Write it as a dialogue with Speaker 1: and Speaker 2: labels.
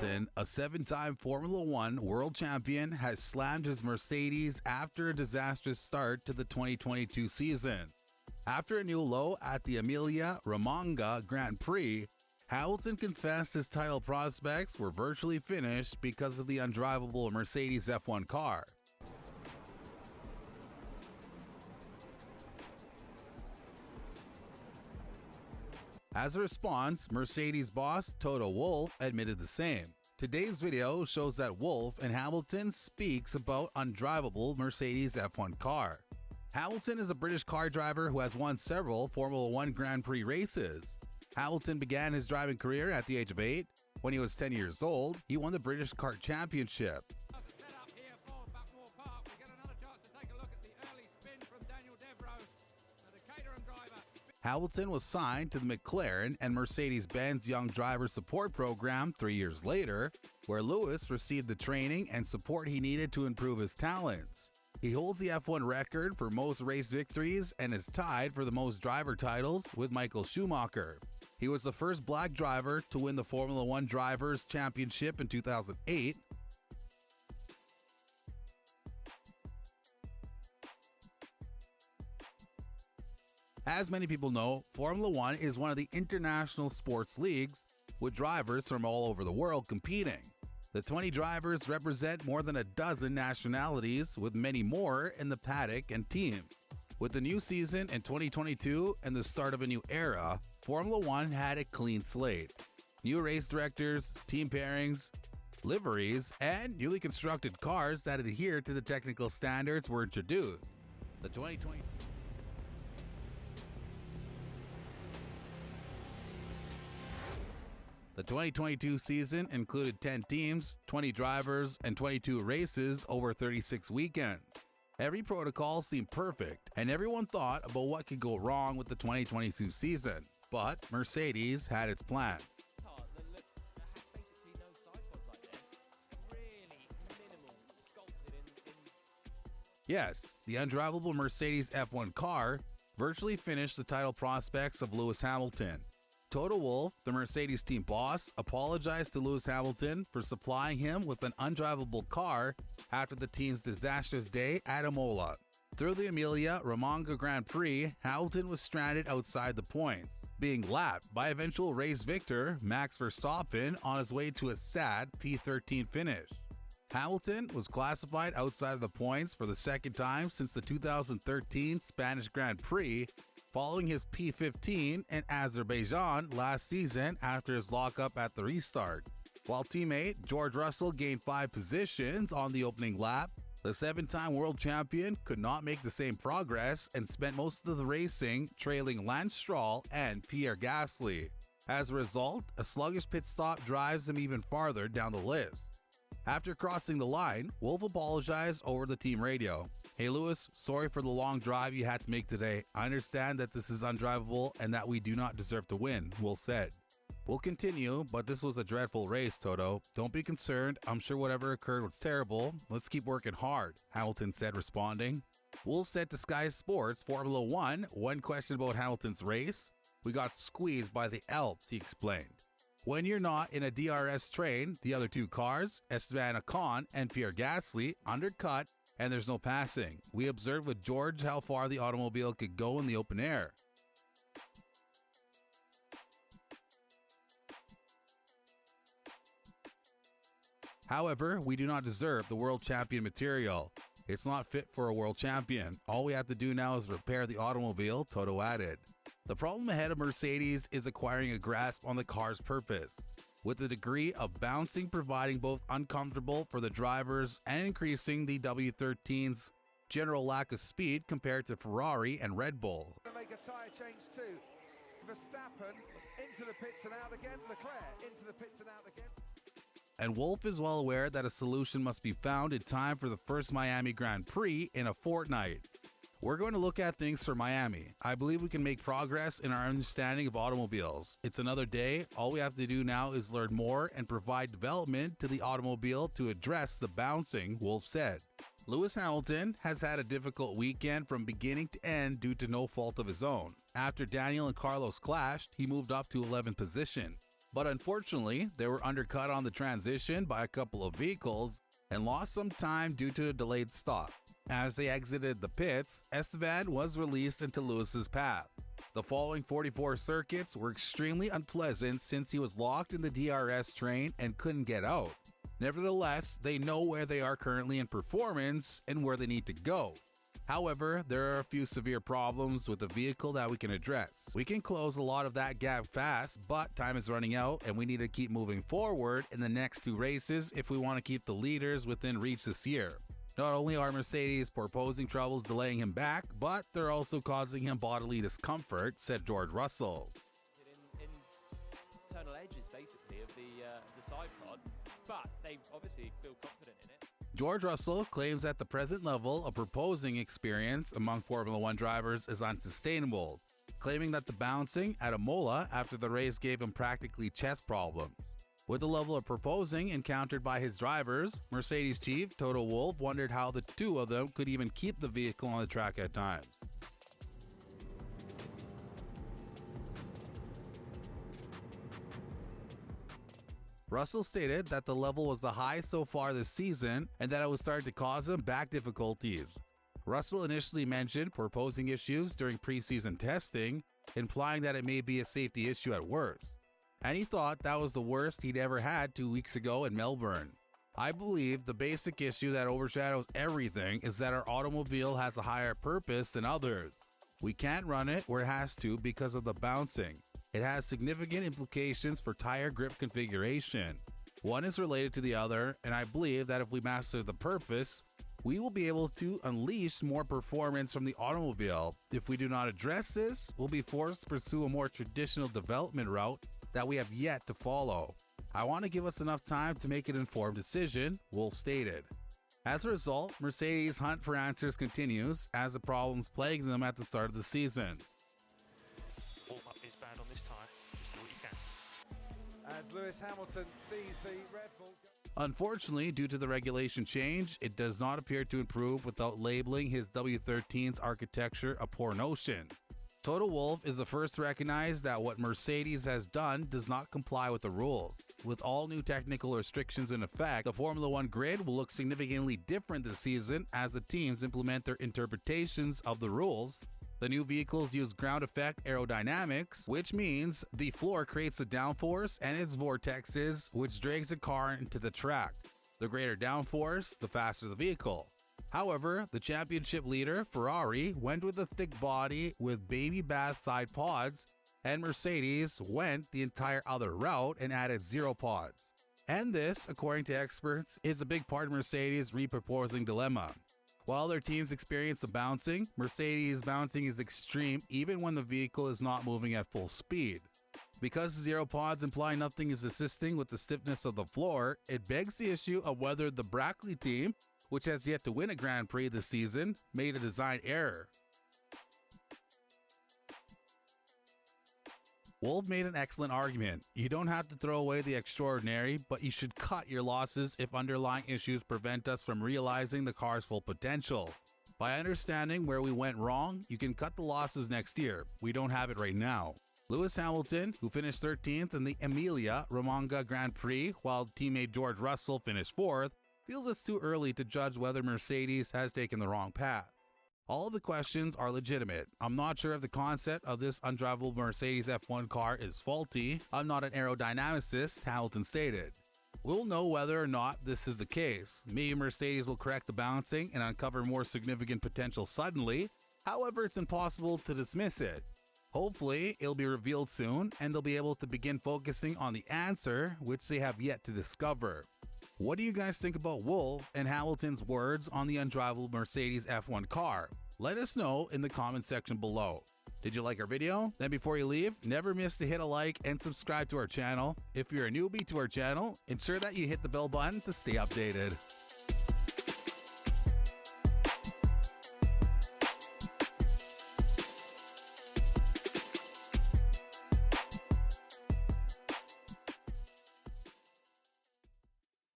Speaker 1: Hamilton, a 7-time Formula One world champion, has slammed his Mercedes after a disastrous start to the 2022 season. After a new low at the Emilia-Romagna Grand Prix, Hamilton confessed his title prospects were virtually finished because of the undrivable Mercedes F1 car. As a response, Mercedes boss Toto Wolff admitted the same. Today's video shows that Wolff and Hamilton speaks about undrivable Mercedes F1 car. Hamilton is a British car driver who has won several Formula One Grand Prix races. Hamilton began his driving career at the age of 8. When he was 10 years old, he won the British Kart Championship. Hamilton was signed to the McLaren and Mercedes-Benz Young Driver Support Program 3 years later, where Lewis received the training and support he needed to improve his talents. He holds the F1 record for most race victories and is tied for the most driver titles with Michael Schumacher. He was the first black driver to win the Formula One Drivers' Championship in 2008. As many people know, Formula One is one of the international sports leagues with drivers from all over the world competing. The 20 drivers represent more than a dozen nationalities, with many more in the paddock and team. With the new season in 2022 and the start of a new era, Formula One had a clean slate. New race directors, team pairings, liveries, and newly constructed cars that adhere to the technical standards were introduced. The 2022 season included 10 teams, 20 drivers, and 22 races over 36 weekends. Every protocol seemed perfect, and everyone thought about what could go wrong with the 2022 season. But Mercedes had its plan. Yes, the undrivable Mercedes F1 car virtually finished the title prospects of Lewis Hamilton. Toto Wolff, the Mercedes team boss, apologized to Lewis Hamilton for supplying him with an undrivable car after the team's disastrous day at Imola. Through the Emilia-Romagna Grand Prix, Hamilton was stranded outside the points, being lapped by eventual race victor Max Verstappen on his way to a sad P13 finish. Hamilton was classified outside of the points for the second time since the 2013 Spanish Grand Prix, following his P15 in Azerbaijan last season after his lockup at the restart. While teammate George Russell gained 5 positions on the opening lap, the 7-time world champion could not make the same progress and spent most of the racing trailing Lance Stroll and Pierre Gasly. As a result, a sluggish pit stop drives him even farther down the list. After crossing the line, Wolff apologized over the team radio. "Hey Lewis, sorry for the long drive you had to make today. I understand that this is undrivable and that we do not deserve to win," Wolff said. "We'll continue, but this was a dreadful race, Toto. Don't be concerned, I'm sure whatever occurred was terrible. Let's keep working hard," Hamilton said, responding. Wolff said to Sky Sports Formula One when questioned about Hamilton's race, "We got squeezed by the Alps," he explained. "When you're not in a DRS train, the other 2 cars, Esteban Ocon and Pierre Gasly, undercut and there's no passing. We observed with George how far the automobile could go in the open air. However, we do not deserve the world champion material. It's not fit for a world champion. All we have to do now is repair the automobile," Toto added. The problem ahead of Mercedes is acquiring a grasp on the car's purpose, with the degree of bouncing providing both uncomfortable for the drivers and increasing the W13's general lack of speed compared to Ferrari and Red Bull.
Speaker 2: Make a tyre change too. Verstappen into the pits and out again. Leclerc into the pits and out again.
Speaker 1: And Wolff is well aware that a solution must be found in time for the first Miami Grand Prix in a fortnight. "We're going to look at things for Miami. I believe we can make progress in our understanding of automobiles. It's another day. All we have to do now is learn more and provide development to the automobile to address the bouncing," Wolff said. Lewis Hamilton has had a difficult weekend from beginning to end due to no fault of his own. After Daniel and Carlos clashed, he moved up to 11th position. But unfortunately, they were undercut on the transition by a couple of vehicles and lost some time due to a delayed stop. As they exited the pits, Esteban was released into Lewis's path. The following 44 circuits were extremely unpleasant since he was locked in the DRS train and couldn't get out. Nevertheless, they know where they are currently in performance and where they need to go. However, there are a few severe problems with the vehicle that we can address. We can close a lot of that gap fast, but time is running out and we need to keep moving forward in the next 2 races if we want to keep the leaders within reach this year. Not only are Mercedes proposing troubles delaying him back, but they're also causing him bodily discomfort, said George Russell.
Speaker 3: In internal edges, basically, of the side pod, but they obviously feel confident in it.
Speaker 1: George Russell claims that the present level of proposing experience among Formula 1 drivers is unsustainable, claiming that the bouncing at Imola after the race gave him practically chest problems. With the level of proposing encountered by his drivers, Mercedes chief Toto Wolff wondered how the two of them could even keep the vehicle on the track at times. Russell stated that the level was the highest so far this season and that it was starting to cause him back difficulties. Russell initially mentioned proposing issues during preseason testing, implying that it may be a safety issue at worst. And he thought that was the worst he'd ever had 2 weeks ago in Melbourne. I believe the basic issue that overshadows everything is that our automobile has a higher purpose than others. We can't run it where it has to because of the bouncing. It has significant implications for tire grip configuration. One is related to the other, and I believe that if we master the purpose, we will be able to unleash more performance from the automobile. If we do not address this, we'll be forced to pursue a more traditional development route that we have yet to follow. I want to give us enough time to make an informed decision, Wolff stated. As a result, Mercedes' hunt for answers continues as the problems plagued them at the start of the season.
Speaker 4: Warm-up is bad on this tyre, just do what you can.
Speaker 2: As Lewis Hamilton sees the Red Bull.
Speaker 1: Unfortunately, due to the regulation change, it does not appear to improve without labeling his W13's architecture a poor notion. Toto Wolff is the first to recognize that what Mercedes has done does not comply with the rules. With all new technical restrictions in effect, the Formula 1 grid will look significantly different this season as the teams implement their interpretations of the rules. The new vehicles use ground effect aerodynamics, which means the floor creates a downforce and its vortexes, which drags the car into the track. The greater downforce, the faster the vehicle. However, the championship leader, Ferrari, went with a thick body with baby bath side pods, and Mercedes went the entire other route and added 0 pods. And this, according to experts, is a big part of Mercedes' reproposing dilemma. While their teams experience the bouncing, Mercedes' bouncing is extreme even when the vehicle is not moving at full speed. Because 0 pods imply nothing is assisting with the stiffness of the floor, it begs the issue of whether the Brackley team, which has yet to win a Grand Prix this season, made a design error. Wolff made an excellent argument. You don't have to throw away the extraordinary, but you should cut your losses if underlying issues prevent us from realizing the car's full potential. By understanding where we went wrong, you can cut the losses next year. We don't have it right now. Lewis Hamilton, who finished 13th in the Emilia-Romagna Grand Prix while teammate George Russell finished 4th, feels it's too early to judge whether Mercedes has taken the wrong path. All of the questions are legitimate. I'm not sure if the concept of this undrivable Mercedes F1 car is faulty. I'm not an aerodynamicist, Hamilton stated. We'll know whether or not this is the case. Maybe Mercedes will correct the bouncing and uncover more significant potential suddenly. However, it's impossible to dismiss it. Hopefully, it'll be revealed soon and they'll be able to begin focusing on the answer, which they have yet to discover. What do you guys think about Wolff and Hamilton's words on the undrivable Mercedes F1 car? Let us know in the comment section below. Did you like our video? Then before you leave, never miss to hit a like and subscribe to our channel. If you're a newbie to our channel, ensure that you hit the bell button to stay updated.